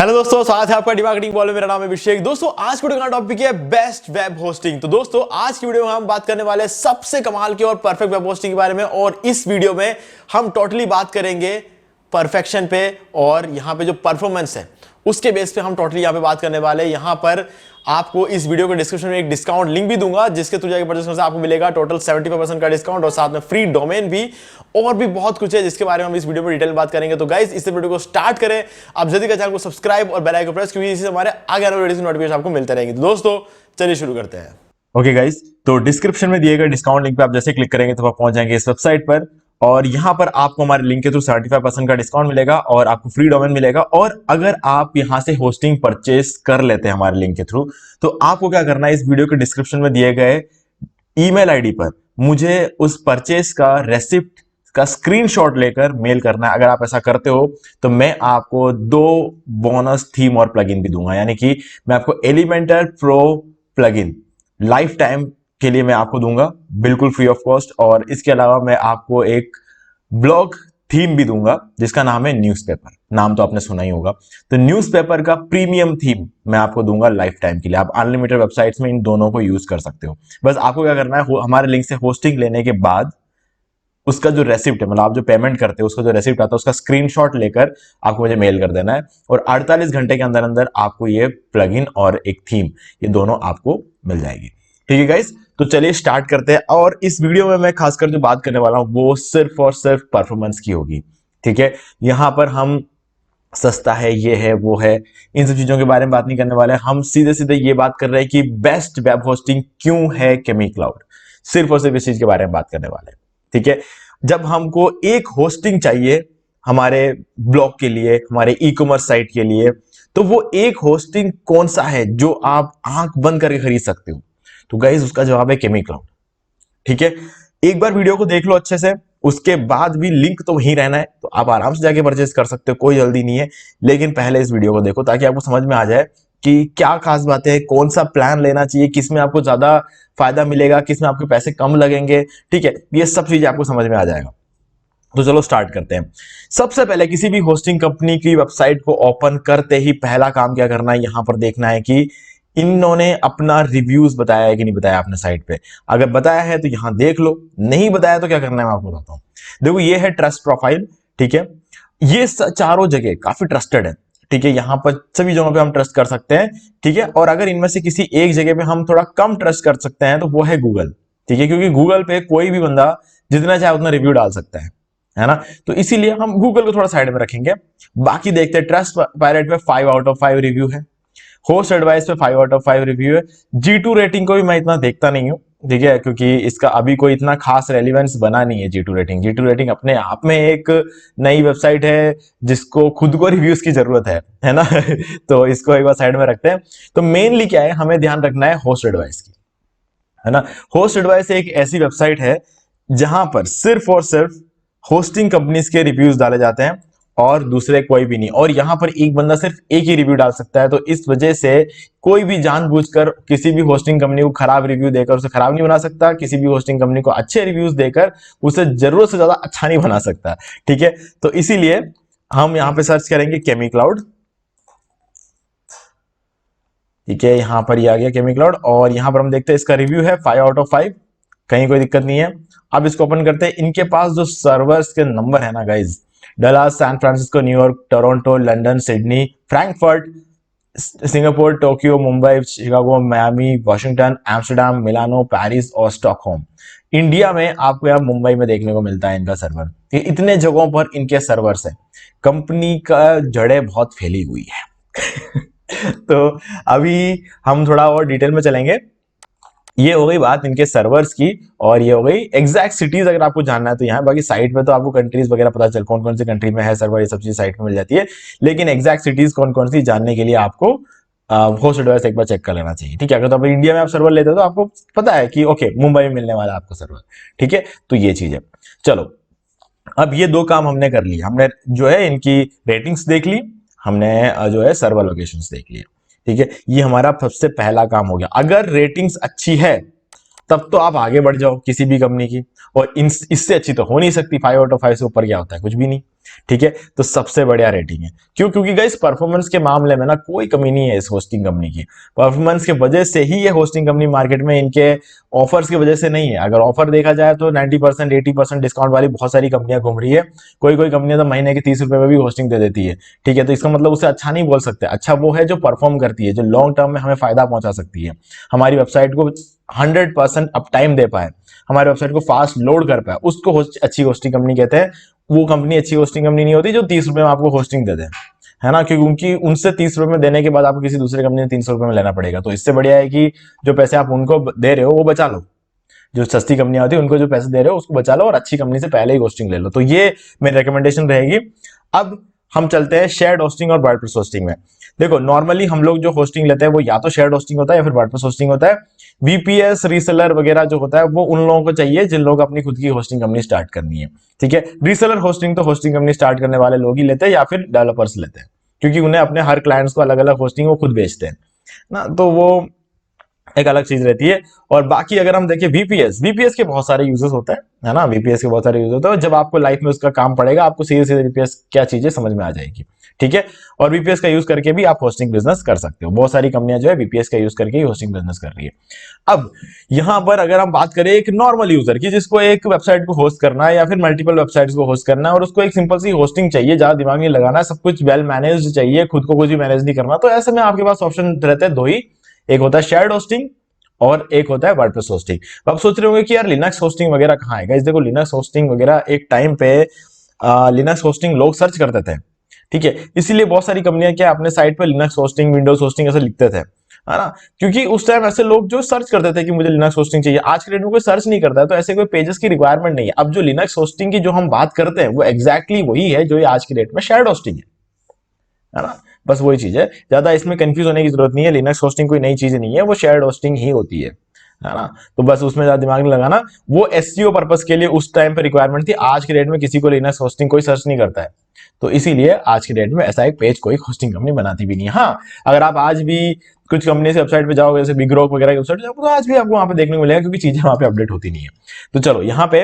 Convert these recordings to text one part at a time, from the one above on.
Hello दोस्तों, स्वागत है आपका डिमार्केटिंग बॉल में। मेरा नाम है अभिषेक। दोस्तों आज की वीडियो का टॉपिक है बेस्ट वेब होस्टिंग। तो दोस्तों आज की वीडियो में हम बात करने वाले हैं सबसे कमाल की और परफेक्ट वेब होस्टिंग के बारे में, और इस वीडियो में हम टोटली बात करेंगे परफेक्शन पे, और यहां पे जो परफॉर्मेंस है उसके बेस पे हम टोटली यहां पे बात करने वाले हैं। यहां पर आपको इस वीडियो के डिस्क्रिप्शन में एक डिस्काउंट लिंक भी दूंगा, जिसके थ्रू जाके परचेस करने से आपको मिलेगा टोटल 75% का डिस्काउंट, और साथ में फ्री डोमेन भी, और भी बहुत कुछ है जिसके बारे में हम इस वीडियो में डिटेल बात करेंगे। तो गाइस इस वीडियो को स्टार्ट करें, आप जल्दी का चैनल को सब्सक्राइब और बेल आइकन प्रेस, क्योंकि इससे हमारे आगे आने वाले वीडियो की नोटिफिकेशन आपको मिलते रहेंगे। तो दोस्तों चलिए शुरू करते हैं। ओके गाइस, तो डिस्क्रिप्शन में दिए गए डिस्काउंट लिंक पे आप जैसे क्लिक करेंगे तो आप पहुंच जाएंगे इस वेबसाइट पर, और यहां पर आपको हमारे लिंक के थ्रू 75% का डिस्काउंट मिलेगा और आपको फ्री डोमेन मिलेगा। और अगर आप यहां से होस्टिंग परचेस कर लेते हैं हमारे लिंक के थ्रू, तो आपको क्या करना है, इस वीडियो के डिस्क्रिप्शन में दिए गए ईमेल आईडी पर मुझे उस परचेस का रेसिप्ट का स्क्रीनशॉट लेकर मेल करना है। अगर आप ऐसा करते हो तो मैं आपको 2 बोनस थीम और प्लगइन भी दूंगा, यानी कि मैं आपको Elementor pro plugin life time के लिए मैं आपको दूंगा बिल्कुल फ्री ऑफ कॉस्ट, और इसके अलावा मैं आपको एक ब्लॉग थीम भी दूंगा जिसका नाम है न्यूज़पेपर। नाम तो आपने सुना ही होगा। तो न्यूज़पेपर का प्रीमियम थीम मैं आपको दूंगा लाइफ टाइम के लिए। आप अनलिमिटेड वेबसाइट्स में इन दोनों को यूज कर सकते हो। बस आपको क्या करना है, हमारे लिंक से होस्टिंग लेने के बाद उसका जो रेसिप्ट है, मतलब आप जो पेमेंट करते हो उसका जो रेसिप्ट आता है, उसका स्क्रीनशॉट लेकर आपको मुझे मेल कर देना है, और 48 घंटे के अंदर अंदर आपको ये प्लगइन और एक थीम, ये दोनों आपको मिल जाएगी। ठीक है गाइस, तो चलिए स्टार्ट करते हैं। और इस वीडियो में मैं खासकर जो बात करने वाला हूं वो सिर्फ और सिर्फ परफॉर्मेंस की होगी। ठीक है, यहां पर हम सस्ता है, ये है, वो है, इन सब चीजों के बारे में बात नहीं करने वाले। हम सीधे सीधे ये बात कर रहे हैं कि बेस्ट वेब होस्टिंग क्यों है केमी क्लाउड। सिर्फ और सिर्फ इस चीज के बारे में बात करने वाले हैं। ठीक है, जब हमको एक होस्टिंग चाहिए हमारे ब्लॉग के लिए, हमारे ई कॉमर्स साइट के लिए, तो वो एक होस्टिंग कौन सा है जो आप आंख बंद करके खरीद सकते हो? तो गाइस उसका जवाब है केमी क्लाउड। ठीक है, एक बार वीडियो को देख लो अच्छे से, उसके बाद भी लिंक तो वहीं रहना है, तो आप आराम से जाके परचेस कर सकते हो, कोई जल्दी नहीं है। लेकिन पहले इस वीडियो को देखो ताकि आपको समझ में आ जाए कि क्या खास बातें हैं, कौन सा प्लान लेना चाहिए, किसमें आपको ज्यादा फायदा मिलेगा, किसमें आपके पैसे कम लगेंगे। ठीक है, ये सब चीजें आपको समझ में आ जाएगा। तो चलो स्टार्ट करते हैं। सबसे पहले किसी भी होस्टिंग कंपनी की वेबसाइट को ओपन करते ही पहला काम क्या करना है, यहां पर देखना है कि इन्होंने अपना रिव्यूज बताया है कि नहीं बताया अपने साइट पे। अगर बताया है तो यहां देख लो, नहीं बताया तो क्या करना है मैं आपको बताता हूं। देखो ये है ट्रस्ट प्रोफाइल। ठीक है, ये चारों जगह काफी ट्रस्टेड है। ठीक है, यहां पर सभी जगहों पे हम ट्रस्ट कर सकते हैं। ठीक है, और अगर इनमें से किसी एक जगह पे हम थोड़ा कम ट्रस्ट कर सकते हैं तो वो है गूगल। ठीक है, क्योंकि गूगल पे कोई भी बंदा जितना चाहे उतना रिव्यू डाल सकता है ना, तो इसीलिए हम गूगल को थोड़ा साइड में रखेंगे। बाकी देखते हैं, ट्रस्ट पायरेट पे 5 आउट ऑफ 5 रिव्यू है, होस्ट एडवाइस पे 5 आउट ऑफ 5 रिव्यू है। G2 रेटिंग को भी मैं इतना देखता नहीं हूं, ठीक है, क्योंकि इसका अभी कोई इतना खास रेलिवेंस बना नहीं है। G2 रेटिंग अपने आप में एक नई वेबसाइट है जिसको खुद को रिव्यूज की जरूरत है ना तो इसको एक बार साइड में रखते हैं। तो मेनली क्या है, हमें ध्यान रखना है होस्ट एडवाइस की, है ना। होस्ट एडवाइस एक ऐसी वेबसाइट है जहां पर सिर्फ और सिर्फ होस्टिंग कंपनीज के रिव्यूज डाले जाते हैं और दूसरे कोई भी नहीं, और यहां पर एक बंदा सिर्फ एक ही रिव्यू डाल सकता है। तो इस वजह से कोई भी जानबूझकर किसी भी होस्टिंग कंपनी को खराब रिव्यू देकर उसे खराब नहीं बना सकता, किसी भी होस्टिंग कंपनी को अच्छे रिव्यूज देकर उसे जरूरत से ज्यादा अच्छा नहीं बना सकता। ठीक है, तो इसीलिए हम यहां पे सर्च करेंगे केमी क्लाउड। ठीक है, यहां पर ये आ गया केमी क्लाउड, और यहां पर हम देखते हैं इसका रिव्यू है 5 आउट ऑफ 5, कहीं कोई दिक्कत नहीं है। अब इसको ओपन करते हैं। इनके पास जो सर्वर्स के नंबर है ना guys, Dallas, San Francisco, New York, Toronto, London, Sydney, Frankfurt, Singapore, Tokyo, Mumbai, Chicago, Miami, Washington, Amsterdam, Milano, Paris और स्टॉकहोम। इंडिया में आपको यहाँ मुंबई में देखने को मिलता है इनका सर्वर। ये इतने जगहों पर इनके सर्वर्स है। कंपनी का जड़ें बहुत फैली हुई है तो अभी हम थोड़ा और डिटेल में चलेंगे। ये हो गई बात इनके सर्वर्स की, और ये हो गई एग्जैक्ट सिटीज अगर आपको जानना है तो यहाँ। बाकी साइट पे तो आपको कंट्रीज वगैरह पता चल, कौन कौन सी कंट्री में है सर्वर, ये सब चीज साइट में मिल जाती है। लेकिन एग्जैक्ट सिटीज कौन कौन सी जानने के लिए आपको होस्ट एडवाइस एक बार चेक कर लेना चाहिए। ठीक है, अगर तो आप इंडिया में आप सर्वर लेते हो तो आपको पता है कि ओके मुंबई में मिलने वाला है आपको सर्वर। ठीक है, तो ये चीज है। चलो, अब ये 2 काम हमने कर लिए। हमने जो है इनकी रेटिंग्स देख ली, हमने जो है सर्वर लोकेशंस देख लिए। ठीक है, ये हमारा सबसे पहला काम हो गया। अगर रेटिंग्स अच्छी है तब तो आप आगे बढ़ जाओ किसी भी कंपनी की। और इससे अच्छी तो हो नहीं सकती। 5/5 से ऊपर क्या होता है? कुछ भी नहीं। ठीक है, तो सबसे बढ़िया रेटिंग है। क्यों? क्योंकि गाइस परफॉर्मेंस के मामले में ना कोई कमी नहीं है इस होस्टिंग कंपनी की। परफॉर्मेंस के वजह से ही ये होस्टिंग कंपनी मार्केट में, इनके ऑफर्स की वजह से नहीं है। अगर ऑफर देखा जाए तो 90% 80% डिस्काउंट वाली बहुत सारी कंपनियां घूम रही है। कोई कोई कंपनियां तो महीने के 30 रुपए में भी होस्टिंग दे देती है। ठीक है, तो इसका मतलब उसे अच्छा नहीं बोल सकते। अच्छा वो है जो परफॉर्म करती है, जो लॉन्ग टर्म में हमें फायदा पहुंचा सकती है, हमारी वेबसाइट को 100% अप टाइम दे पाए, हमारे वेबसाइट को फास्ट लोड कर पाए, उसको अच्छी होस्टिंग कंपनी कहते हैं। वो कंपनी अच्छी होस्टिंग कंपनी नहीं होती जो 30 रुपए में आपको होस्टिंग दे दे, है ना, क्योंकि उनकी उनसे 30 रुपए में देने के बाद आपको किसी दूसरे कंपनी ने 300 रुपए में लेना पड़ेगा। तो इससे बढ़िया है कि जो पैसे आप उनको दे रहे हो वो बचा लो। जो सस्ती कंपनियां होती है उनको जो पैसे दे रहे हो उसको बचा लो और अच्छी कंपनी से पहले ही होस्टिंग ले लो। तो ये मेरी रिकमेंडेशन रहेगी। अब हम चलते हैं शेयर्ड होस्टिंग और वर्डप्रेस होस्टिंग में। देखो नॉर्मली हम लोग जो होस्टिंग लेते हैं वो या तो शेयर्ड होस्टिंग होता है या फिर वर्डप्रेस होस्टिंग होता है। वीपीएस रीसेलर वगैरह जो होता है वो उन लोगों को चाहिए जिन लोग अपनी खुद की होस्टिंग कंपनी स्टार्ट करनी है। ठीक है, रीसेलर होस्टिंग तो होस्टिंग कंपनी स्टार्ट करने वाले लोग ही लेते हैं या फिर डेवलपर्स लेते हैं, क्योंकि उन्हें अपने हर क्लाइंट्स को अलग अलग होस्टिंग वो खुद बेचते हैं ना, तो वो एक अलग चीज रहती है। और बाकी अगर हम देखें वीपीएस, वीपीएस के बहुत सारे यूजेस होते हैं, है ना, वीपीएस के बहुत सारे यूज होते हैं। जब आपको लाइफ में उसका काम पड़ेगा आपको सीधे सीधे वीपीएस क्या चीजें समझ में आ जाएगी। ठीक है, और वीपीएस का यूज करके भी आप होस्टिंग बिजनेस कर सकते हो। बहुत सारी कंपनियां जो है वीपीएस का यूज करके ही होस्टिंग बिजनेस कर रही है। अब यहां पर अगर हम बात करें एक नॉर्मल यूजर की, जिसको एक वेबसाइट को होस्ट करना है या फिर मल्टीपल वेबसाइट्स को होस्ट करना है और उसको एक सिंपल सी होस्टिंग चाहिए, ज्यादा दिमाग नहीं लगाना है, सब कुछ वेल मैनेज्ड चाहिए, खुद को कुछ भी मैनेज नहीं करना, तो ऐसे में आपके पास ऑप्शन रहते हैं दो ही। एक होता है शेयर्ड होस्टिंग और एक होता है वर्डप्रेस होस्टिंग। तो आप सोच रहे होंगे कि यार लिनक्स होस्टिंग वगैरह कहाँ है? गाइस देखो लिनक्स होस्टिंग वगैरह एक टाइम पे लिनक्स होस्टिंग लोग सर्च करते थे। ठीक है, इसीलिए बहुत सारी कंपनियां क्या अपने साइट पे लिनक्स होस्टिंग, विंडोज होस्टिंग ऐसे लिखते थे, है ना, क्योंकि उस टाइम ऐसे लोग जो सर्च करते थे कि मुझे लिनक्स होस्टिंग चाहिए। आज के डेट में कोई सर्च नहीं करता है, तो ऐसे कोई पेजेस की रिक्वायरमेंट नहीं है। अब जो लिनक्स होस्टिंग की जो हम बात करते हैं वो एग्जैक्टली वही है जो आज की डेट में शेयर्ड होस्टिंग है ना, बस वही चीज है। ज्यादा इसमें कंफ्यूज होने की जरूरत नहीं है। लिनक्स होस्टिंग कोई नई चीज नहीं है, वो शेयर्ड होस्टिंग ही होती है ना। तो बस उसमें ज्यादा दिमाग नहीं लगाना। वो एसईओ पर्पस के लिए उस टाइम पे रिक्वायरमेंट थी। आज के डेट में किसी को लिनक्स होस्टिंग कोई सर्च नहीं करता है, तो इसीलिए आज के डेट में ऐसा एक पेज कोई होस्टिंग कंपनी बनाती भी नहीं है। हाँ, अगर आप आज भी कुछ कंपनी से वेबसाइट पे जाओगे, जैसे बिग रॉक वगैरह की वेबसाइट, तो आज भी आपको वहां पे देखने को मिलेगा, क्योंकि चीजें वहां पे अपडेट होती नहीं है। तो चलो यहाँ पे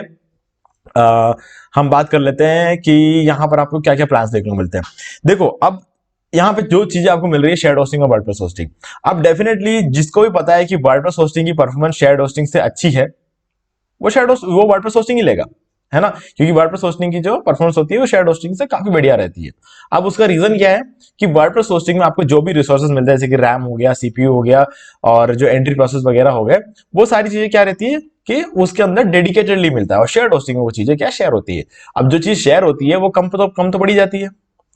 हम बात कर लेते हैं कि यहाँ पर आपको क्या क्या प्लान्स देखने को मिलते हैं। देखो अब यहाँ पे जो चीजें आपको मिल रही है शेयर्ड होस्टिंग और वर्डप्रेस होस्टिंग, अब डेफिनेटली जिसको भी पता है कि वर्डप्रेस होस्टिंग की परफॉर्मेंस शेयर्ड होस्टिंग से अच्छी है, वो वर्डप्रेस होस्टिंग ही लेगा, है ना, क्योंकि वर्डप्रेस होस्टिंग की जो परफॉर्मेंस होती है वो शेयर्ड होस्टिंग से काफी बढ़िया रहती है। अब उसका रीजन क्या है कि वर्डप्रेस होस्टिंग में आपको जो भी रिसोर्सेज मिलते हैं, जैसे कि रैम हो गया, सीपीयू हो गया और जो एंट्री प्रोसेस वगैरह हो गए, वो सारी चीजें क्या रहती है कि उसके अंदर डेडिकेटेडली मिलता है। और शेयर्ड होस्टिंग में वो चीजें क्या शेयर होती है। अब जो चीज शेयर होती है वो कम तो पड़ी जाती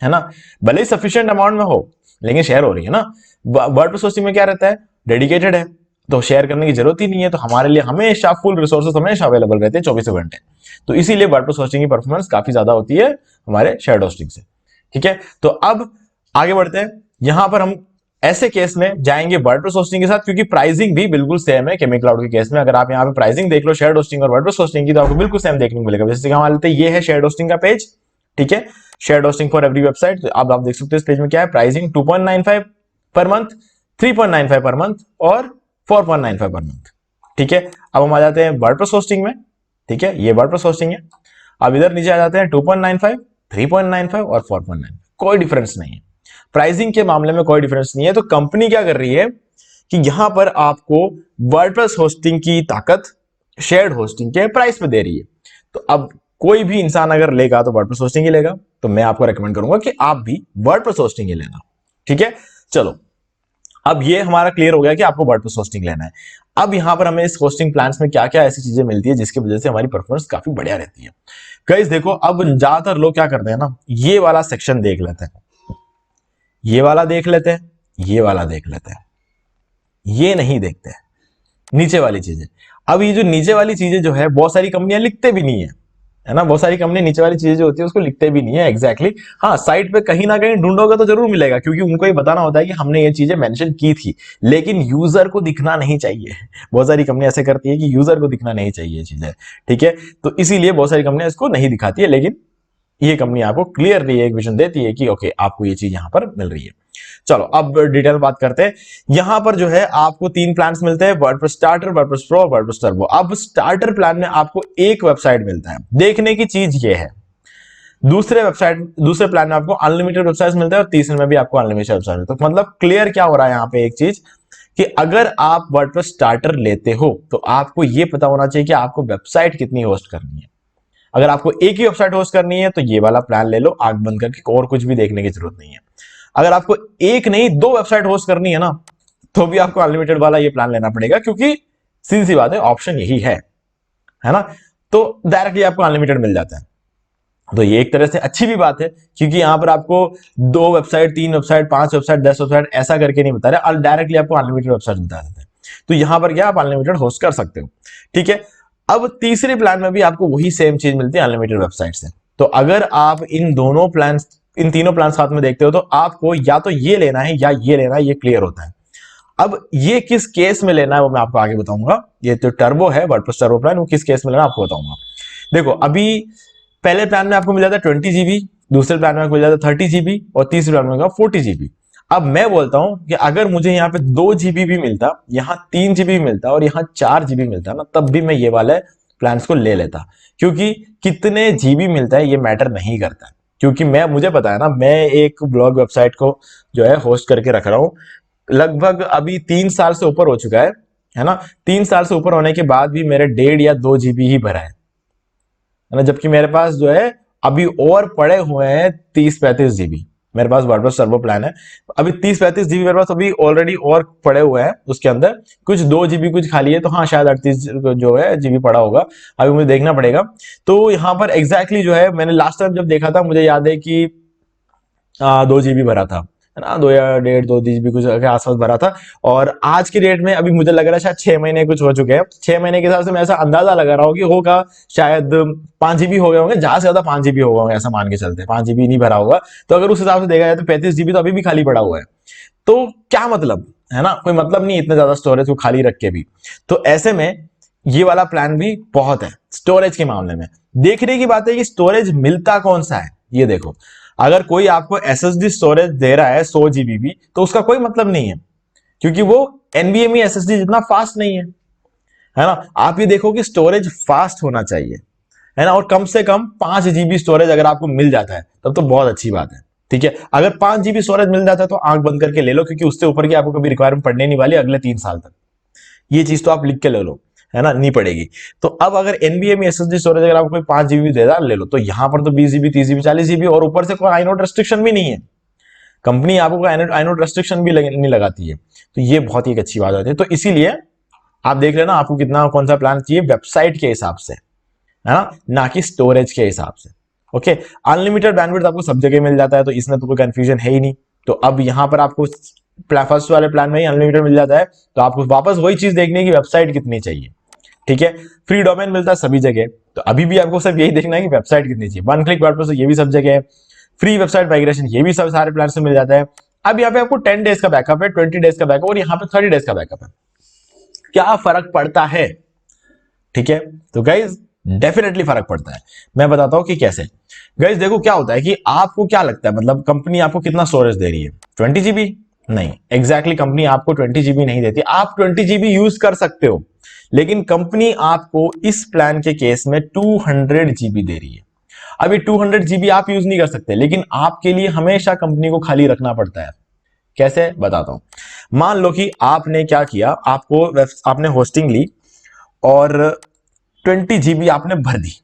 है ना, भले ही सफिशिएंट अमाउंट में हो, लेकिन शेयर हो रही है ना। वर्डप्रेस होस्टिंग में क्या रहता है, डेडिकेटेड है, तो शेयर करने की जरूरत ही नहीं है। तो हमारे लिए हमेशा फुल रिसोर्सेज हमेशा अवेलेबल रहते हैं 24 घंटे। तो इसीलिए वर्डप्रेस होस्टिंग की परफॉर्मेंस काफी ज्यादा होती है हमारे शेयर्ड होस्टिंग से। ठीक है, तो अब आगे बढ़ते हैं। यहां पर हम ऐसे केस में जाएंगे वर्डप्रेस होस्टिंग के साथ, क्योंकि प्राइसिंग भी बिल्कुल सेम है केमी क्लाउड के केस में। अगर आप यहाँ पे प्राइसिंग देख लो शेयर्ड होस्टिंग और वर्डप्रेस होस्टिंग की, तो आपको बिल्कुल सेम देखने को मिलेगा। जैसे कि हम लेते हैं, ये है शेयर्ड होस्टिंग का पेज। ठीक है, shared hosting for every website. तो अब आप देख सकते हो इस पेज में क्या है, pricing 2.95 per month, 3.95 per month और 4.95 पर मंथ। ठीक है, अब हम आ जाते हैं वर्डप्रेस होस्टिंग में। ठीक है, ये वर्डप्रेस होस्टिंग है। अब इधर नीचे आ जाते हैं 2.95, 3.95 और 4.95। कोई डिफरेंस नहीं है, प्राइसिंग के मामले में कोई डिफरेंस नहीं है। तो कंपनी क्या कर रही है कि यहां पर आपको वर्डप्रेस होस्टिंग की ताकत शेयर्ड होस्टिंग के प्राइस पे दे रही है। तो अब कोई भी इंसान अगर लेगा तो वर्डप्रेस होस्टिंग ही लेगा। तो मैं आपको रेकमेंड करूंगा कि आप भी वर्डप्रेस होस्टिंग ही लेना। ठीक है, चलो अब ये हमारा क्लियर हो गया कि आपको वर्डप्रेस होस्टिंग लेना है। अब यहां पर हमें इस होस्टिंग प्लान्स में क्या क्या ऐसी चीजें मिलती है जिसकी वजह से हमारी परफॉर्मेंस काफी बढ़िया रहती है। गाइस देखो, अब ज्यादातर लोग क्या करते हैं ना, ये वाला सेक्शन देख लेते हैं, ये वाला देख लेते हैं, ये वाला देख लेते हैं, ये नहीं देखते हैं नीचे वाली चीजें। अब ये जो नीचे वाली चीजें जो है बहुत सारी कंपनियां लिखते भी नहीं है ना, बहुत सारी कंपनी नीचे वाली चीजें जो होती है उसको लिखते भी नहीं है एग्जैक्टली। हाँ, साइट पे कहीं ना कहीं ढूंढोगे तो जरूर मिलेगा, क्योंकि उनको ये बताना होता है कि हमने ये चीजें मेंशन की थी, लेकिन यूजर को दिखना नहीं चाहिए। बहुत सारी कंपनी ऐसे करती है कि यूजर को दिखना नहीं चाहिए चीजें। ठीक है, तो इसीलिए बहुत सारी कंपनियां इसको नहीं दिखाती है, लेकिन ये कंपनी आपको क्लियरली एक विजन देती है कि ओके आपको ये चीज यहां पर मिल रही है। चलो अब डिटेल बात करते हैं। यहां पर जो है आपको 3 प्लान्स मिलते हैं, वर्डप्रेस स्टार्टर, वर्डप्रेस प्रो और वर्डप्रेस टर्बो। अब स्टार्टर प्लान में आपको एक वेबसाइट मिलता है। देखने की चीज ये है, दूसरे प्लान में आपको अनलिमिटेड वेबसाइट मिलता है और तीसरे में भी आपको अनलिमिटेड वेबसाइट मिलता है। तो मतलब क्लियर क्या हो रहा है यहाँ पे एक चीज, कि अगर आप वर्डप्रेस स्टार्टर लेते हो तो आपको यह पता होना चाहिए कि आपको वेबसाइट कितनी होस्ट करनी है। अगर आपको एक ही वेबसाइट होस्ट करनी है तो ये वाला प्लान ले लो आंख बंद करके, और कुछ भी देखने की जरूरत नहीं है। अगर आपको एक नहीं 2 वेबसाइट होस्ट करनी है ना, तो भी आपको अनलिमिटेड वाला ये प्लान लेना पड़ेगा, क्योंकि सीधी सी बात है ऑप्शन यही है ना। तो डायरेक्टली आपको अनलिमिटेड मिल जाता है। तो ये एक तरह से अच्छी भी बात है, क्योंकि यहां पर आपको 2 वेबसाइट, 3 वेबसाइट, 5 वेबसाइट, 10 वेबसाइट ऐसा करके नहीं बता रहे, डायरेक्टली आपको अनलिमिटेड वेबसाइट बता देते हैं। तो यहां पर क्या आप अनलिमिटेड होस्ट कर सकते हो, ठीक है। अब तीसरे प्लान में भी आपको वही सेम चीज मिलती है अनलिमिटेड वेबसाइट से। तो अगर आप इन तीनों प्लान साथ में देखते हो तो आपको या तो ये लेना है या ये लेना है, ये क्लियर होता है। अब ये किस केस में लेना है वो मैं आपको आगे बताऊंगा। ये तो टर्बो है, वर्डप्रेस टर्बो प्लान, वो किस केस में लेना है आपको बताऊंगा। देखो अभी पहले प्लान में आपको मिल जाता है 20 जीबी, दूसरे प्लान में आपको मिल जाता है 30 जीबी और तीसरे प्लान में 40 जीबी। अब मैं बोलता हूं कि अगर मुझे यहाँ पे 2 जीबी भी मिलता, यहाँ 3 जीबी मिलता और यहाँ 4 जीबी मिलता ना, तब भी मैं ये वाले प्लान्स को ले लेता, क्योंकि कितने जीबी मिलता है ये मैटर नहीं करता। क्योंकि मुझे पता है ना, मैं एक ब्लॉग वेबसाइट को जो है होस्ट करके रख रहा हूं, लगभग अभी 3 साल से ऊपर हो चुका है ना। 3 साल से ऊपर होने के बाद भी मेरे 1.5 या 2 जीबी ही भरा है ना, जबकि मेरे पास जो है अभी और पड़े हुए हैं 30-35 जीबी। मेरे पास वर्डप्रेस टर्बो प्लान है, अभी 30-35 जीबी मेरे पास अभी ऑलरेडी और पड़े हुए हैं। उसके अंदर कुछ 2 जीबी कुछ खाली है, तो हाँ शायद 38 जो है जीबी पड़ा होगा, अभी मुझे देखना पड़ेगा। तो यहाँ पर एग्जैक्टली जो है मैंने लास्ट टाइम जब देखा था, मुझे याद है कि 2 जीबी भरा था, है ना, 2 या 1.5 2 जीबी कुछ के आसपास भरा था। और आज की डेट में अभी मुझे लग रहा है शायद 6 महीने कुछ हो चुके हैं। 6 महीने के हिसाब से मैं ऐसा अंदाजा लगा रहा हूँ कि होगा शायद 5 जीबी हो गए होंगे, ज्यादा से ज्यादा 5 जीबी हो गए होंगे, ऐसा मान के चलते हैं 5 जीबी नहीं भरा होगा। तो अगर उस हिसाब से देखा जाए तो 35 जीबी तो अभी भी खाली पड़ा हुआ है। तो क्या मतलब, है ना, कोई मतलब नहीं इतना ज्यादा स्टोरेज को खाली रख के भी। तो ऐसे में ये वाला प्लान भी बहुत है स्टोरेज के मामले में। देखने की बात है कि स्टोरेज मिलता कौन सा है। ये देखो, अगर कोई आपको एसएसडी स्टोरेज दे रहा है 100 जीबी भी, तो उसका कोई मतलब नहीं है, क्योंकि वो एनवीएमई एसएसडी जितना फास्ट नहीं है ना। आप ये देखो कि स्टोरेज फास्ट होना चाहिए, है ना, और कम से कम 5 जीबी स्टोरेज अगर आपको मिल जाता है तब तो बहुत अच्छी बात है, ठीक है। अगर 5 जीबी स्टोरेज मिल जाता है तो आंख बंद करके ले लो, क्योंकि उससे ऊपर की आपको कभी रिक्वायरमेंट पड़ने नहीं वाली अगले 3 साल तक। ये चीज तो आप लिख के ले लो, है ना, नहीं पड़ेगी। तो अब अगर एनवीएमई एसएसडी स्टोरेज अगर आपको कोई 5 जीबी दे रहा ले लो, तो यहां पर तो 20 जीबी 30 जीबी 40 जीबी, और ऊपर से कोई आइनोड रेस्ट्रिक्शन भी नहीं है। कंपनी आपको कोई आइनोड रेस्ट्रिक्शन भी नहीं लगाती है। तो ये बहुत ही एक अच्छी बात होती है। तो इसीलिए आप देख लेना आपको कितना कौन सा प्लान चाहिए वेबसाइट के हिसाब से, है ना कि स्टोरेज के हिसाब से। ओके, अनलिमिटेड बैंडविड्थ आपको सब जगह मिल जाता है, तो इसमें तो कोई कंफ्यूजन है ही नहीं। तो अब यहां पर आपको फर्स्ट वाले प्लान में ही अनलिमिटेड मिल जाता है, तो आपको वापस वही चीज देखनी है कि वेबसाइट कितनी चाहिए, ठीक है। फ्री डोमेन मिलता है सभी जगह, तो अभी भी आपको सिर्फ यही देखना है कि वेबसाइट कितनी चाहिए। 1 क्लिक वर्डप्रेस ये भी सब जगह है। फ्री वेबसाइट माइग्रेशन ये भी सब सारे प्लान से मिल जाता है। अब यहाँ पे आपको 10 डेज का बैकअप है, 20 डेज का बैकअप और यहाँ पे 30 डेज का बैकअप है। क्या फर्क पड़ता है, ठीक है। तो गाइज डेफिनेटली फर्क पड़ता है। मैं बताता हूं कि कैसे। गाइज देखो क्या होता है कि आपको क्या लगता है, मतलब कंपनी आपको कितना स्टोरेज दे रही है, 20 जीबी? नहीं, एग्जैक्टली कंपनी आपको 20 जीबी नहीं देती। आप 20 जीबी यूज कर सकते हो, लेकिन कंपनी आपको इस प्लान के केस में 200 जीबी दे रही है। अभी 200 जीबी आप यूज नहीं कर सकते, लेकिन आपके लिए हमेशा कंपनी को खाली रखना पड़ता है। कैसे, बताता हूं। मान लो कि आपने क्या किया, आपने होस्टिंग ली और 20 जीबी आपने भर दी।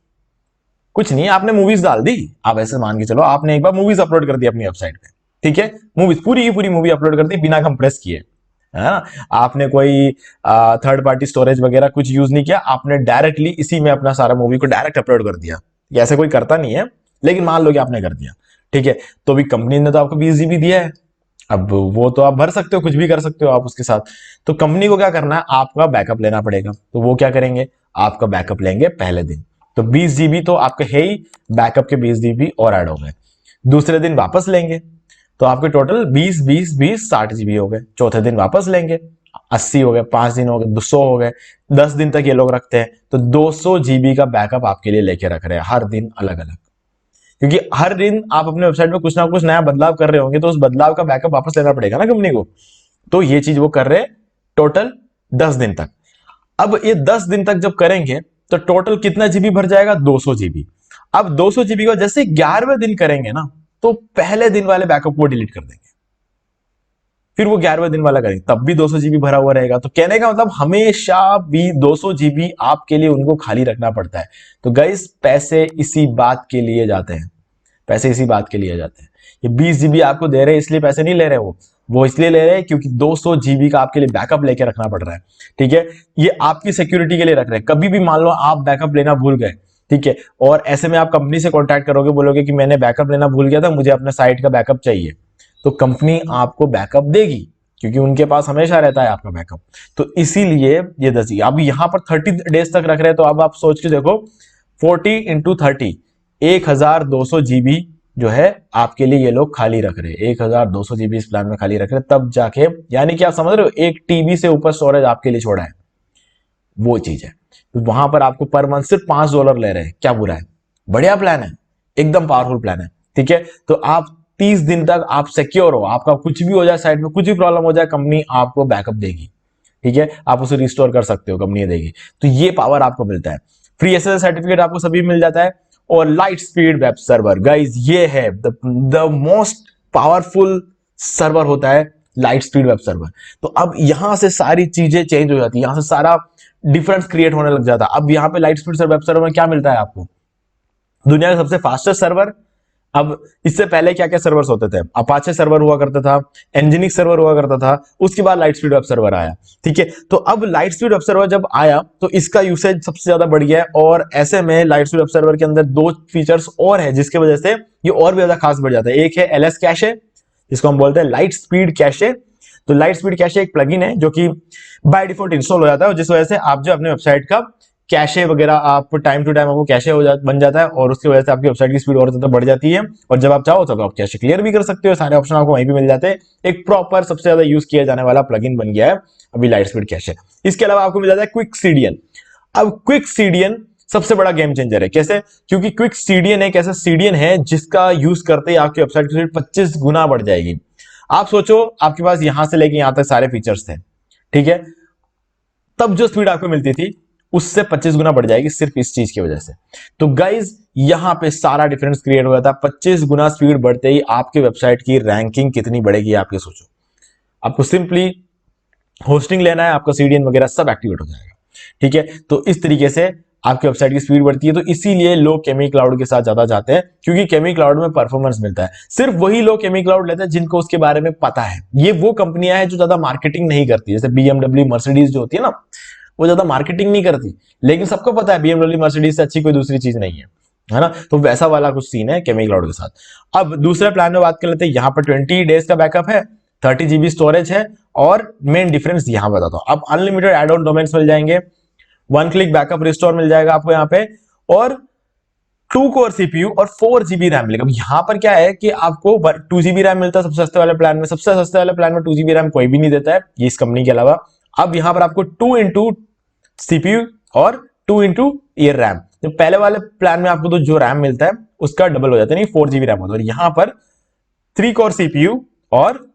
कुछ नहीं, आपने मूवीज डाल दी। आप ऐसे मान के चलो आपने एक बार मूवीज अपलोड कर दी अपनी वेबसाइट पे, ठीक है। मूवीज पूरी की पूरी मूवी अपलोड कर दी बिना कंप्रेस किए, है ना। आपने कोई थर्ड पार्टी स्टोरेज वगैरह कुछ यूज नहीं किया, आपने डायरेक्टली इसी में अपना सारा मूवी को डायरेक्ट अपलोड कर दिया। ऐसे कोई करता नहीं है, लेकिन मान लो कि आपने कर दिया, ठीक है। तो भी कंपनी ने तो आपको 20 जीबी दिया है, अब वो तो आप भर सकते हो, कुछ भी कर सकते हो आप उसके साथ। तो कंपनी को क्या करना है, आपका बैकअप लेना पड़ेगा। तो वो क्या करेंगे, आपका बैकअप लेंगे पहले दिन। तो 20 जीबी तो आपके है ही, बैकअप के 20 जीबी और ऐड हो गए। दूसरे दिन वापस लेंगे, तो आपके टोटल 20 20 20 60 जीबी हो गए। चौथे दिन वापस लेंगे, 80 हो गए। 5 दिन हो गए, 200 हो गए। 10 दिन तक ये लोग रखते हैं, तो 200 जीबी का बैकअप आपके लिए लेके रख रहे हैं हर दिन अलग अलग। क्योंकि हर दिन आप अपने वेबसाइट में कुछ ना कुछ नया बदलाव कर रहे होंगे, तो उस बदलाव का बैकअप वापस लेना पड़ेगा ना कंपनी को। तो ये चीज वो कर रहे हैं टोटल 10 दिन तक। अब ये 10 दिन तक जब करेंगे तो टोटल कितना जीबी भर जाएगा, 200 जीबी। अब 200 जीबी को जैसे 11वें दिन करेंगे ना, तो पहले दिन वाले बैकअप को डिलीट कर देंगे, फिर वो 11वें दिन वाला करेंगे, तब भी 200 जीबी भरा हुआ रहेगा। तो कहने का मतलब हमेशा भी 200 जीबी आपके लिए उनको खाली रखना पड़ता है। तो गाइस पैसे इसी बात के लिए जाते हैं, पैसे इसी बात के लिए जाते हैं। ये 20 जीबी आपको दे रहे हैं इसलिए पैसे नहीं ले रहे, वो इसलिए ले रहे हैं क्योंकि 200 जीबी का आपके लिए बैकअप लेके रखना पड़ रहा है। ठीक है, ये आपकी सिक्योरिटी के लिए रख रहे हैं। कभी भी मान लो आप बैकअप लेना भूल गए, ठीक है, और ऐसे में आप कंपनी से कांटेक्ट करोगे, बोलोगे कि मैंने बैकअप लेना भूल गया था, मुझे अपने साइट का बैकअप चाहिए, तो कंपनी आपको बैकअप देगी क्योंकि उनके पास हमेशा रहता है आपका बैकअप। तो इसीलिए ये 10 अब यहां पर 30 डेज तक रख रहे हैं। तो अब आप सोच के देखो 40 इंटू 30, 1200 जीबी जो है आपके लिए ये लोग खाली रख रहे हैं। 1200 जीबी इस प्लान में खाली रख रहे हैं, तब जाके, यानी कि आप समझ रहे हो, 1 टीबी से ऊपर स्टोरेज आपके लिए छोड़ा है, वो चीज है। तो वहां पर आपको पर मंथ सिर्फ $5 ले रहे हैं, क्या बुरा है, बढ़िया प्लान है, एकदम पावरफुल प्लान है। ठीक है, तो आप 30 दिन तक आप सिक्योर हो, आपका कुछ भी हो जाए, साइट में कुछ भी प्रॉब्लम हो जाए, कंपनी आपको बैकअप देगी। ठीक है, आप उसे रिस्टोर कर सकते हो, कंपनी देगी। तो ये पावर आपको मिलता है। फ्री एसएसएल सर्टिफिकेट आपको सभी मिल जाता है। और light speed web server, guys ये है द मोस्ट पावरफुल सर्वर होता है लाइट स्पीड वेब सर्वर। तो अब यहां से सारी चीजें चेंज हो जाती है, यहां से सारा डिफरेंस क्रिएट होने लग जाता है। अब यहां पे लाइट स्पीड वेब सर्वर में क्या मिलता है आपको, दुनिया का सबसे फास्टेस्ट सर्वर। अब इससे पहले क्या क्या सर्वर्स होते थे, अपाचे सर्वर हुआ करता था, एनजिनिक्स सर्वर हुआ करता था, उसके बाद लाइट स्पीड वेब सर्वर आया। ठीक है, तो अब लाइट स्पीड वेब सर्वर जब आया तो इसका यूसेज सबसे ज्यादा बढ़ गया है। और ऐसे में लाइट स्पीड वेब सर्वर के अंदर 2 फीचर्स और है जिसकी वजह से ये और भी ज्यादा खास बढ़ जाता है। एक है एलएस कैशे, जिसको हम बोलते हैं लाइट स्पीड कैशे। तो लाइट स्पीड कैशे एक प्लगइन है जो कि बाय डिफॉल्ट इंस्टॉल हो जाता है, जिस वजह से आप जो अपने वेबसाइट का कैशे वगैरह आप टाइम टू टाइम आपको कैशे बन जाता है, और उसकी वजह से आपकी वेबसाइट की स्पीड और ज्यादा बढ़ जाती है। और जब आप चाहो तब आप कैशे क्लियर भी कर सकते हो, सारे ऑप्शन आपको वहीं पे मिल जाते हैं। एक प्रॉपर सबसे ज्यादा यूज किया जाने वाला प्लगइन बन गया है अभी लाइट स्पीड कैशे। इसके अलावा आपको मिल जाता है क्विक सीडीएन। अब क्विक सीडीएन सबसे बड़ा गेम चेंजर है। कैसे, क्योंकि क्विक सीडीएन एक ऐसा सीडीएन है जिसका यूज करते ही आपकी वेबसाइट की स्पीड 25 गुना बढ़ जाएगी। आप सोचो आपके पास यहां से लेके यहां तक सारे फीचर्स थे, ठीक है, तब जो स्पीड आपको मिलती थी उससे 25 गुना बढ़ जाएगी सिर्फ इस चीज की वजह से। तो गाइज यहां पे सारा डिफरेंस क्रिएट हो जाता है। 25 गुना स्पीड बढ़ते ही आपकी वेबसाइट की रैंकिंग कितनी बढ़ेगी आप ये सोचो। आपको सिंपली होस्टिंग लेना है, आपका सीडीएन वगैरह सब एक्टिवेट हो जाएगा। ठीक है, तो इस तरीके से आपकी वेबसाइट की स्पीड बढ़ती है। तो इसीलिए लोग केमी क्लाउड के साथ ज्यादा जाते हैं, क्योंकि केमी क्लाउड में परफॉर्मेंस मिलता है। सिर्फ वही लोग केमी क्लाउड लेते हैं जिनको उसके बारे में पता है। ये वो कंपनियां हैं जो ज्यादा मार्केटिंग नहीं करती, जैसे बीएमडब्ल्यू मर्सिडीज जो होती है ना, वो ज्यादा मार्केटिंग नहीं करती, लेकिन सबको पता है बीएमडब्ल्यू मर्सिडीज से अच्छी कोई दूसरी चीज नहीं है ना। तो वैसा वाला कुछ सीन है केमी क्लाउड के साथ। अब दूसरे प्लान में बात कर लेते हैं। यहाँ पर 20 डेज का बैकअप है, 30 जीबी स्टोरेज है, और मेन डिफरेंस यहां बताता हूं। अब अनलिमिटेड एड ऑन डोमेन्स मिल जाएंगे, 1 क्लिक बैकअप रिस्टोर मिल जाएगा आपको यहाँ पे, और 2 कोर सीपीयू और 4 जीबी रैम मिलेगा। अब यहां पर क्या है कि आपको 2 जीबी रैम मिलता है सबसे सस्ते वाले प्लान में। सबसे सस्ते वाले प्लान में 2 जीबी रैम कोई भी नहीं देता है, ये इस कंपनी के अलावा। अब यहां पर आपको 2 इंटू सीपीयू और 2 इंटू ईयर रैम, तो पहले वाले प्लान में आपको तो जो रैम मिलता है उसका डबल हो जाता है, नहीं 4 जीबी रैम होता है। और यहां पर 3 कोर सीपीयू और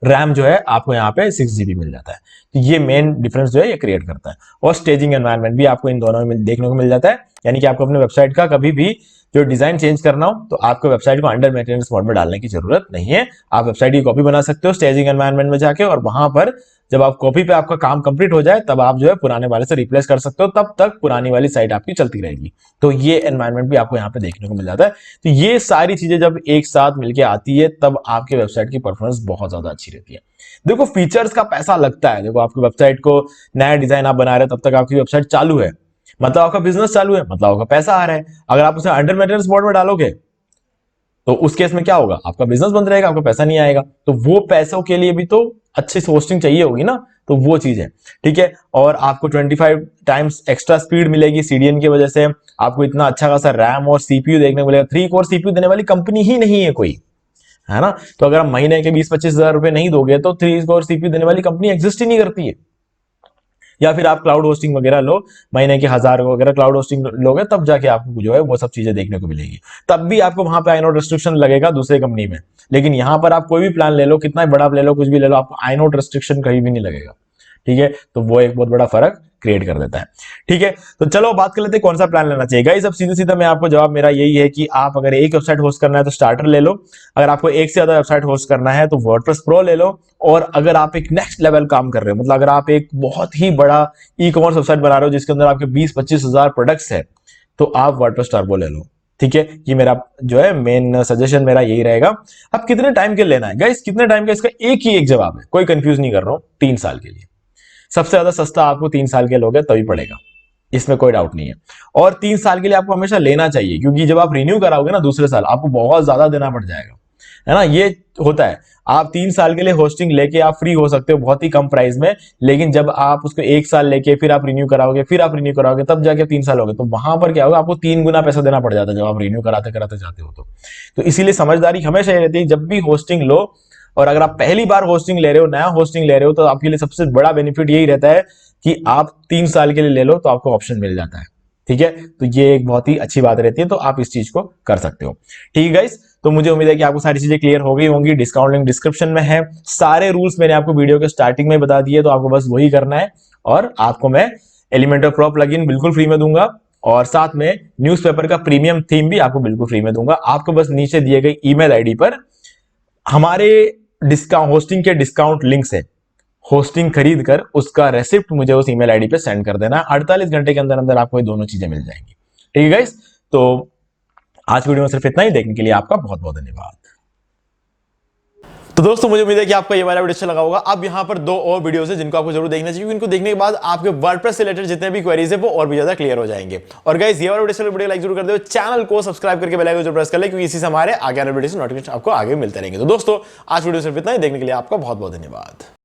रैम जो है आपको यहाँ पे 6 जीबी मिल जाता है। तो ये मेन डिफरेंस जो है ये क्रिएट करता है। और स्टेजिंग एनवायरनमेंट भी आपको इन दोनों में देखने को मिल जाता है, यानी कि आपको अपने वेबसाइट का कभी भी जो डिजाइन चेंज करना हो तो आपको वेबसाइट को अंडर मेंटेनेंस मोड में डालने की जरूरत नहीं है। आप वेबसाइट की कॉपी बना सकते हो स्टेजिंग एनवायरनमेंट में जाके, और वहां पर जब आप कॉपी पे आपका काम कंप्लीट हो जाए तब आप जो है पुराने वाले से रिप्लेस कर सकते हो, तब तक पुरानी वाली साइट आपकी चलती रहेगी। तो ये एनवायरनमेंट भी आपको यहाँ पे देखने को मिल जाता है। तो ये सारी चीजें जब एक साथ मिलकर आती है तब आपके वेबसाइट की परफॉर्मेंस बहुत ज्यादा अच्छी रहती है। देखो फीचर्स का पैसा लगता है, देखो आपकी वेबसाइट को नया डिजाइन आप बना रहे हो तब तक आपकी वेबसाइट चालू है, मतलब आपका बिजनेस चालू है, मतलब आपका पैसा आ रहा है। अगर आप उसे अंडर मेंटेनेंस मोड में डालोगे तो उस केस में क्या होगा, आपका बिजनेस बंद रहेगा, आपका पैसा नहीं आएगा। तो वो पैसों के लिए भी तो अच्छी होस्टिंग चाहिए होगी ना, तो वो चीज है। ठीक है, और आपको 25 टाइम्स एक्स्ट्रा स्पीड मिलेगी सीडीएन की वजह से। आपको इतना अच्छा खासा रैम और सीपीयू देखने को मिलेगा। 3 कोर सीपीयू देने वाली कंपनी ही नहीं है कोई, है ना। तो अगर आप महीने के 20-25 हजार रुपए नहीं दोगे तो 3 कोर सीपीयू देने वाली कंपनी एग्जिस्ट ही नहीं करती है। या फिर आप क्लाउड होस्टिंग वगैरह लो, महीने के 1000 वगैरह क्लाउड होस्टिंग लोगे, तब जाके आपको जो है वो सब चीजें देखने को मिलेगी। तब भी आपको वहां पे आईनोड रिस्ट्रिक्शन लगेगा दूसरे कंपनी में, लेकिन यहां पर आप कोई भी प्लान ले लो, कितना बड़ा ले लो, कुछ भी ले लो, आपको आईनोड रिस्ट्रिक्शन कहीं भी नहीं लगेगा। ठीक है, तो वो एक बहुत बड़ा फर्क क्रिएट कर देता है। ठीक है, तो चलो बात कर लेते हैं कौन सा प्लान लेना चाहिए। गाइस अब सीधे सीधा मैं आपको जवाब मेरा यही है कि आप अगर एक वेबसाइट होस्ट करना है तो स्टार्टर ले लो, अगर आपको एक से ज्यादा वेबसाइट होस्ट करना है तो वर्डप्रेस प्रो ले लो, और अगर आप एक नेक्स्ट लेवल काम कर रहे हो, मतलब अगर आप एक बहुत ही बड़ा ई कॉमर्स वेबसाइट बना रहे हो जिसके अंदर आपके 20-25 हजार प्रोडक्ट्स है, तो आप वर्डप्रेस टर्बो ले लो। ठीक है, ये मेरा जो है मेन सजेशन मेरा यही रहेगा। अब कितने टाइम के लेना है गाइस, कितने टाइम का, इसका एक ही एक जवाब है, कोई कंफ्यूज नहीं कर रहा हूं, 3 साल के लिए। सबसे ज्यादा सस्ता आपको 3 साल के लोगे तभी पड़ेगा, इसमें कोई डाउट नहीं है। और 3 साल के लिए आपको हमेशा लेना चाहिए, क्योंकि जब आप रिन्यू कराओगे ना दूसरे साल, आपको बहुत ज्यादा देना पड़ जाएगा, है ना। ये होता है, आप 3 साल के लिए होस्टिंग लेके आप फ्री हो सकते हो बहुत ही कम प्राइस में, लेकिन जब आप उसको 1 साल लेके फिर आप रिन्यू कराओगे, फिर आप रिन्यू कराओगे, तब जाके 3 साल हो गए, तो वहां पर क्या होगा, आपको 3 गुना पैसा देना पड़ जाता है जब आप रिन्यू कराते कराते जाते हो। तो इसीलिए समझदारी हमेशा ये रहती है, जब भी होस्टिंग लो, और अगर आप पहली बार होस्टिंग ले रहे हो, नया होस्टिंग ले रहे हो, तो आपके लिए सबसे बड़ा बेनिफिट यही रहता है कि आप 3 साल के लिए ले लो तो आपको ऑप्शन मिल जाता है। ठीक है, तो ये एक बहुत ही अच्छी बात रहती है, तो आप इस चीज को कर सकते हो। ठीक है गाइस, तो मुझे उम्मीद है कि आपको सारी चीजें क्लियर हो गई होंगी। डिस्काउंट लिंक डिस्क्रिप्शन में है, सारे रूल्स मैंने आपको वीडियो के स्टार्टिंग में बता दिए, तो आपको बस वही करना है। और आपको मैं एलिमेंटर प्रो प्लगइन बिल्कुल फ्री में दूंगा, और साथ में न्यूज़पेपर का प्रीमियम थीम भी आपको बिल्कुल फ्री में दूंगा। आपको बस नीचे दिए गए ईमेल आईडी पर हमारे डिस्काउंट होस्टिंग के डिस्काउंट लिंक से होस्टिंग खरीद कर उसका रेसिप्ट मुझे उस ईमेल आईडी पे सेंड कर देना। 48 घंटे के अंदर अंदर आपको ये दोनों चीजें मिल जाएंगी। ठीक है गाइस, तो आज की वीडियो में सिर्फ इतना ही। देखने के लिए आपका बहुत बहुत धन्यवाद। तो दोस्तों मुझे उम्मीद है कि आपको ये वाला वीडियो अच्छा लगा होगा। अब यहाँ पर 2 और वीडियोस है जिनको आपको जरूर देखना चाहिए, इनको देखने के बाद आपके वर्डप्रेस से रिलेटेड जितने भी क्वेरीज है वो और भी ज्यादा क्लियर हो जाएंगे। और गाइस ये वाला वीडियो लाइक जरूर कर दो, चैनल को सब्सक्राइब करके बेल आइकन जरूर प्रेस कर ले, क्योंकि इसी से हमारे आगे वाले वीडियो से नोटिफिकेशन आपको आगे मिलते रहेंगे। तो दोस्तों आज वीडियो सिर्फ इतना ही। देखने के लिए आपका बहुत बहुत धन्यवाद।